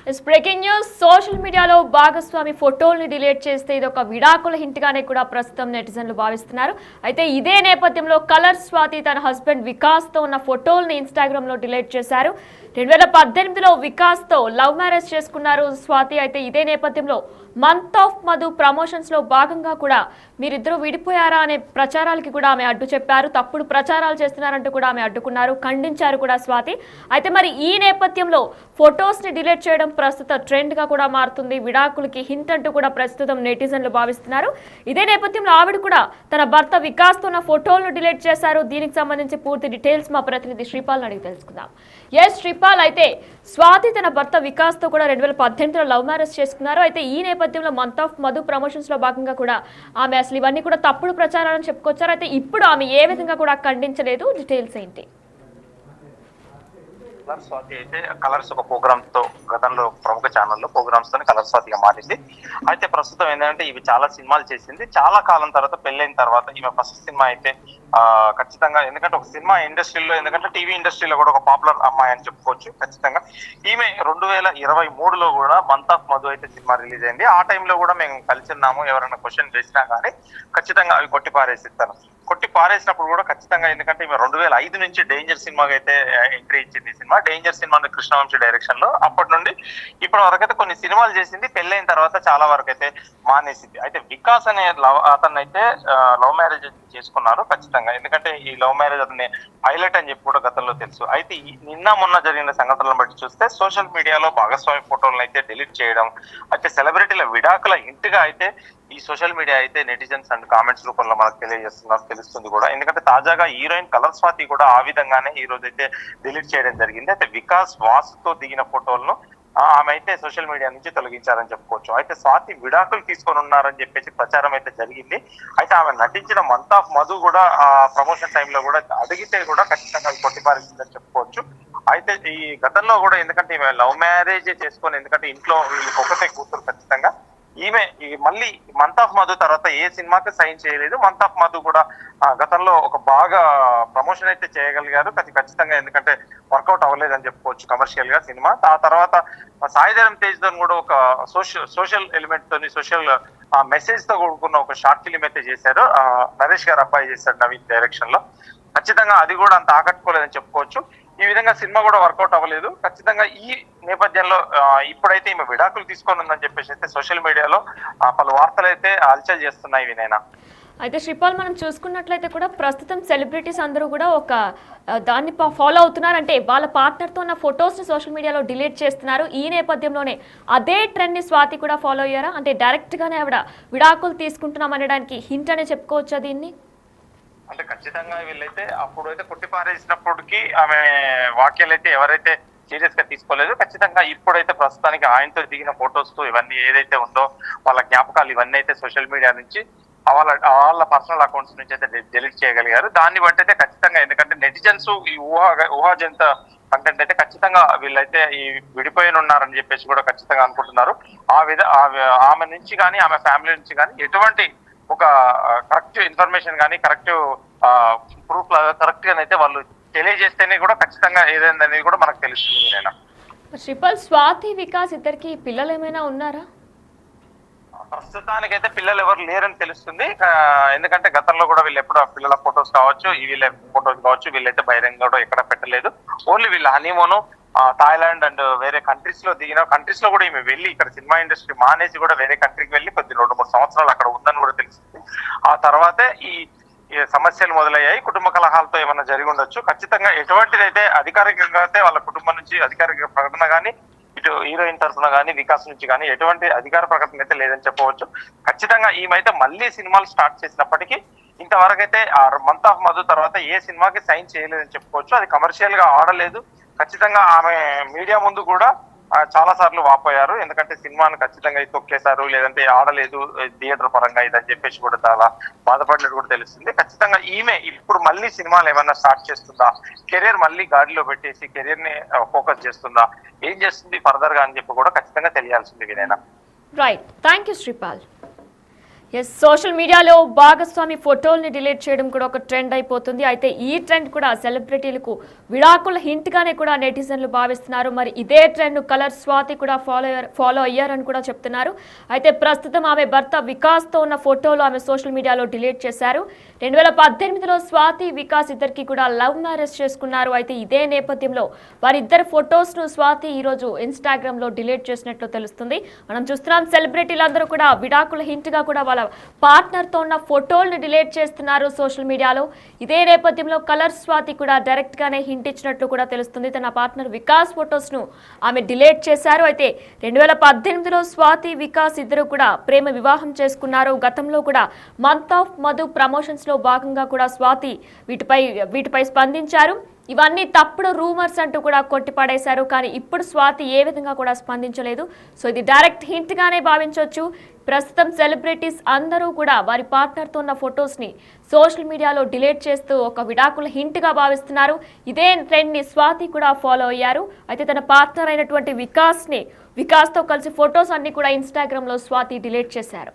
Breaking news. Social మీడియాలో భాగస్వామి ఫోటోల్ని delete చేస్తే ఇది ఒక విడాకుల హింట్గానే కూడా ప్రస్తుతం నెటిజన్లు భావిస్తున్నారు. అయితే ఇదే నేపథ్యంలో కలర్ స్వాతి తన హస్బెండ్ వికాస్తో ఉన్న ఫోటోల్ని ఇన్స్టాగ్రామ్లో డిలీట్ చేశారు. 2018లో వికాస్తో లవ్ మ్యారేజ్ చేసుకున్నారు స్వాతి. అయితే ఇదే నేపథ్యంలో మంత్ ఆఫ్ మధు ప్రమోషన్స్లో భాగంగా కూడా మీరిద్దరూ విడిపోయారా అనే ప్రచారాలకి కూడా ఆమె అడ్డు చెప్పారు. తప్పుడు ప్రచారాలు చేస్తున్నారంటూ కూడా ఆమె అడ్డుకున్నారు, ఖండించారు కూడా స్వాతి. అయితే మరి ఈ నేపథ్యంలో ఫొటోస్ని డిలీట్ చేయడం ప్రస్తుత ట్రెండ్గా కూడా మారుతుంది. విడాకులకి హింట్ అంటూ కూడా ప్రస్తుతం నెటిజన్లు భావిస్తున్నారు. ఇదే నేపథ్యంలో ఆవిడ కూడా తన భర్త వికాస్తో ఉన్న ఫోటోలను డిలీట్ చేశారు. దీనికి సంబంధించి పూర్తి డీటెయిల్స్ మా ప్రతినిధి శ్రీపాల్ అడిగి తెలుసుకుందాం. ఎస్ శ్రీపాల్, అయితే స్వాతి తన భర్త వికాస్తో కూడా 2018లో లవ్ మ్యారేజ్ చేసుకున్నారు. అయితే ఈ నేపథ్యంలో మంత్ ఆఫ్ మధు ప్రమోషన్స్లో భాగంగా కూడా ఆమె అసలు ఇవన్నీ కూడా తప్పుడు ప్రచారాలను చెప్పుకొచ్చారు. అయితే ఇప్పుడు ఆమె ఏ విధంగా కూడా ఖండించలేదు, డీటెయిల్స్ ఏంటి? కలర్ స్వాతి అయితే కలర్స్ ఒక ప్రోగ్రామ్స్ తో గతంలో ప్రముఖ ఛానల్లో ప్రోగ్రామ్స్ తో కలర్ స్వాతిగా మారింది. అయితే ప్రస్తుతం ఏంటంటే ఇవి చాలా సినిమాలు చేసింది. చాలా కాలం తర్వాత పెళ్ళైన తర్వాత ఈమె ఫస్ట్ సినిమా అయితే ఖచ్చితంగా, ఎందుకంటే ఒక సినిమా ఇండస్ట్రీలో, ఎందుకంటే టీవీ ఇండస్ట్రీలో కూడా ఒక పాపులర్ అమ్మాయి అని చెప్పుకోవచ్చు. ఖచ్చితంగా ఈమె 2023లో కూడా మంత్ ఆఫ్ మధు అయితే సినిమా రిలీజ్ అయింది. ఆ టైంలో కూడా మేము కలిసి ఉన్నాము. ఎవరైనా క్వశ్చన్ వేసినా కానీ ఖచ్చితంగా అవి కొట్టి పారేసిస్తాను. కొట్టి పారేసినప్పుడు కూడా ఖచ్చితంగా, ఎందుకంటే ఈమె 2005 నుంచి డేంజర్ సినిమాకి అయితే ఎంట్రీ ఇచ్చింది. ఈ cinema danger cinema Krishna Vamsi direction లో. అప్పటి నుండి ఇప్పటి వరకు అయితే కొన్ని సినిమాలు చేసింది. పెళ్ళైన తర్వాత చాలా వరకు అయితే మానేసింది. అయితే వికాస్ అనే అతను అయితే లవ్ మ్యారేజ్ చేసుకున్నారు ఖచ్చితంగా. ఎందుకంటే ఈ లవ్ మ్యారేజ్ అతని హైలైట్ అని చెప్పి కూడా గతంలో తెలుసు. అయితే నిన్న మొన్న జరిగిన సంఘటనలను బట్టి చూస్తే సోషల్ మీడియాలో భాగస్వామి ఫోటోలను అయితే డిలీట్ చేయడం, అయితే సెలబ్రిటీల విడాకుల ఇంటిగా అయితే ఈ సోషల్ మీడియా అయితే నెటిజన్స్ అండ్ కామెంట్స్ రూపంలో మనకు తెలుస్తుంది కూడా. ఎందుకంటే తాజాగా హీరోయిన్ కలర్ స్వాతి కూడా ఆ విధంగానే ఈ రోజు అయితే డిలీట్ చేయడం జరిగింది. అయితే వికాస్ వాసుతో దిగిన ఫోటోలను ఆమె అయితే సోషల్ మీడియా నుంచి తొలగించారని చెప్పుకోవచ్చు. అయితే స్వాతి విడాకులు తీసుకొని ఉన్నారని చెప్పేసి ప్రచారం అయితే జరిగింది. అయితే ఆమె నటించిన మంత్ ఆఫ్ మధు కూడా ప్రమోషన్ టైంలో కూడా అడిగితే కూడా ఖచ్చితంగా కొట్టిపారేసిందని చెప్పుకోవచ్చు. అయితే ఈ గతంలో కూడా, ఎందుకంటే ఈమె లవ్ మ్యారేజ్ చేసుకొని, ఎందుకంటే ఇంట్లో వీళ్ళకి ఒకటే కూతురు ఖచ్చితంగా, ఈమె మళ్ళీ మంత్ ఆఫ్ మధు తర్వాత ఏ సినిమాకి సైన్ చేయలేదు. మంత్ ఆఫ్ మధు కూడా గతంలో ఒక బాగా ప్రమోషన్ అయితే చేయగలిగారు ఖచ్చితంగా, ఎందుకంటే వర్కౌట్ అవ్వలేదని చెప్పుకోవచ్చు కమర్షియల్ గా సినిమా. ఆ తర్వాత సాయిధరం తేజ్ తో కూడా ఒక సోషల్ ఎలిమెంట్ తోని, సోషల్ మెసేజ్ తో కూడుకున్న ఒక షార్ట్ ఫిలిం అయితే చేశారు. నరేష్ గారు అబ్బాయి చేశారు నవీన్ డైరెక్షన్ లో. ఖచ్చితంగా అది కూడా అంత ఆకట్టుకోలేదని చెప్పుకోవచ్చు. ఈ విధంగా సినిమా కూడా వర్కౌట్ అవ్వలేదు. ఖచ్చితంగా ఈ నేపథ్యంలో ఇప్పుడైతే ఈమె విడాకులు తీసుకొని ఉందని చెప్పేసి అయితే సోషల్ మీడియాలో పలు వార్తలు అయితే హల్చల్ చేస్తున్నాయి వినైనా. అయితే శ్రీపాల్, మనం చూసుకున్నట్లయితే కూడా ప్రస్తుతం సెలబ్రిటీస్ అందరూ కూడా ఒక దాన్ని ఫాలో అవుతున్నారు. అంటే వాళ్ళ పార్ట్నర్తో ఉన్న ఫొటోస్ని సోషల్ మీడియాలో డిలీట్ చేస్తున్నారు. ఈ నేపథ్యంలోనే అదే ట్రెండ్ని స్వాతి కూడా ఫాలో అయ్యారా? అంటే డైరెక్ట్గానే ఆవిడ విడాకులు తీసుకుంటున్నాం అనడానికి హింట్ అనే చెప్పుకోవచ్చా దీన్ని? అంటే ఖచ్చితంగా వీళ్ళైతే అప్పుడు అయితే కొట్టిపారేసినప్పటికీ ఆమె వాక్యాలు అయితే ఎవరైతే సీరియస్ గా తీసుకోలేదు. ఖచ్చితంగా ఇప్పుడైతే ప్రస్తుతానికి ఆయనతో దిగిన ఫొటోస్ ఇవన్నీ ఏదైతే ఉందో వాళ్ళ జ్ఞాపకాలు ఇవన్నీ అయితే సోషల్ మీడియా నుంచి వాళ్ళ పర్సనల్ అకౌంట్స్ నుంచి అయితే డిలీట్ చేయగలిగారు. దాన్ని బట్టి అయితే ఖచ్చితంగా, ఎందుకంటే నెటిజన్స్ ఈ ఊహాజంత కంటెంట్ అయితే ఖచ్చితంగా వీళ్ళైతే ఈ విడిపోయిన ఉన్నారని చెప్పేసి కూడా ఖచ్చితంగా అనుకుంటున్నారు. ఆమె నుంచి కానీ ఆమె ఫ్యామిలీ నుంచి కానీ ఎటువంటి ఒక కరెక్ట్ ఇన్ఫర్మేషన్ కానీ కరెక్ట్ ప్రూఫ్ కరెక్ట్ గానైతే వాళ్ళు తెలియజేస్తేనే కూడా ఖచ్చితంగా ఏదైందనేది కూడా మనకు తెలుస్తుంది. నేను శ్రీపాల్, స్వాతి వికాస్ ఇద్దరికి పిల్లలు ఏమైనా ఉన్నారా? ప్రస్తుతానికైతే పిల్లలు ఎవరు లేరని తెలుస్తుంది. ఎందుకంటే గతంలో కూడా వీళ్ళు ఎప్పుడు పిల్లల ఫొటోస్ కావచ్చు, వీళ్ళ ఫొటోస్ కావచ్చు, వీళ్ళైతే బహిరంగ కూడా ఎక్కడ పెట్టలేదు. ఓన్లీ వీళ్ళ హనీమూన్ థాయిలాండ్ అండ్ వేరే కంట్రీస్ లో దిగిన కంట్రీస్ లో కూడా ఈమె వెళ్ళి ఇక్కడ సినిమా ఇండస్ట్రీ మానేసి కూడా వేరే కంట్రీకి వెళ్ళి 2-3 సంవత్సరాలు అక్కడ ఉందని కూడా తెలుస్తుంది. ఆ తర్వాతే ఈ సమస్యలు మొదలయ్యాయి. కుటుంబ కలహాలతో ఏమైనా జరిగి ఉండొచ్చు. ఖచ్చితంగా ఎటువంటిదైతే అధికారికంగా అయితే వాళ్ళ కుటుంబం నుంచి అధికారిక ప్రకటన కానీ, ఇటు హీరోయిన్ తరఫున కానీ వికాస్ నుంచి కానీ ఎటువంటి అధికార ప్రకటన అయితే లేదని చెప్పవచ్చు. ఖచ్చితంగా ఈమెయితే మళ్ళీ సినిమాలు స్టార్ట్ చేసినప్పటికీ ఇంతవరకు అయితే మంత్ ఆఫ్ మధు తర్వాత ఏ సినిమాకి సైన్ చేయలేదని చెప్పుకోవచ్చు. అది కమర్షియల్ గా ఆడలేదు. ఖచ్చితంగా ఆమె మీడియా ముందు కూడా చాలా సార్లు వాపోయారు. ఎందుకంటే సినిమాను ఖచ్చితంగా తొక్కేశారు, లేదంటే ఆడలేదు థియేటర్ పరంగా ఇదని చెప్పేసి కూడా చాలా బాధపడినట్టు కూడా తెలుస్తుంది. ఖచ్చితంగా ఈమె ఇప్పుడు మళ్ళీ సినిమాలు ఏమన్నా స్టార్ట్ చేస్తుందా, కెరీర్ మళ్ళీ గాడిలో పెట్టేసి కెరీర్ ని ఫోకస్ చేస్తుందా, ఏం చేస్తుంది ఫర్దర్ గా అని చెప్పి కూడా ఖచ్చితంగా తెలియాల్సింది వినైనా. Right, thank you Sripal. Social మీడియాలో భాగస్వామి ఫోటోల్ని డిలీట్ చేయడం కూడా ఒక ట్రెండ్ అయిపోతుంది. అయితే ఈ ట్రెండ్ కూడా సెలబ్రిటీలకు విడాకుల హింట్ గానే కూడా నెటిజన్లు భావిస్తున్నారు. మరి ఇదే ట్రెండ్ కలర్ స్వాతి కూడా ఫాలో అయ్యారని కూడా చెప్తున్నారు. అయితే ప్రస్తుతం ఆమె భర్త వికాస్ తో ఉన్న ఫోటోలు ఆమె సోషల్ మీడియాలో డిలీట్ చేశారు. 2018లో స్వాతి వికాస్ ఇద్దరికి కూడా లవ్ మ్యారేజ్ చేసుకున్నారు. అయితే ఇదే నేపథ్యంలో వారిద్దరి ఫొటోస్ ను స్వాతి ఈ రోజు ఇన్స్టాగ్రామ్ లో డిలీట్ చేసినట్లు తెలుస్తుంది. మనం చూస్తున్నాం సెలబ్రిటీలందరూ కూడా విడాకుల హింట్ గా కూడా వాళ్ళ పార్ట్నర్ తో ఉన్న ఫోటోల్ని డిలీట్ చేస్తున్నారు సోషల్ మీడియాలో. ఇదే నేపథ్యంలో కలర్ స్వాతి కూడా డైరెక్ట్ గానే హింట్ ఇచ్చినట్లు కూడా తెలుస్తుంది. తన పార్ట్నర్ వికాస్ ఫొటోస్ ను ఆమె డిలీట్ చేశారు. అయితే 2018లో స్వాతి వికాస్ ఇద్దరు కూడా ప్రేమ వివాహం చేసుకున్నారు. గతంలో కూడా మంత్ ఆఫ్ మధు ప్రమోషన్స్ లో భాగంగా కూడా స్వాతి వీటిపై స్పందించారు. ఇవన్నీ తప్పుడు రూమర్స్ అంటూ కూడా కొట్టిపడేశారు. కానీ ఇప్పుడు స్వాతి ఏ విధంగా కూడా స్పందించలేదు. సో ఇది డైరెక్ట్ హింట్ గానే భావించవచ్చు. ప్రస్తుతం సెలబ్రిటీస్ అందరూ కూడా వారి పార్ట్నర్తో ఉన్న ఫొటోస్ని సోషల్ మీడియాలో డిలీట్ చేస్తూ ఒక విడాకుల హింట్ గా భావిస్తున్నారు. ఇదే ట్రెండ్ ని స్వాతి కూడా ఫాలో అయ్యారు. అయితే తన పార్ట్నర్ అయినటువంటి వికాస్తో కలిసి ఫొటోస్ అన్ని కూడా ఇన్స్టాగ్రామ్ లో స్వాతి డిలీట్ చేశారు.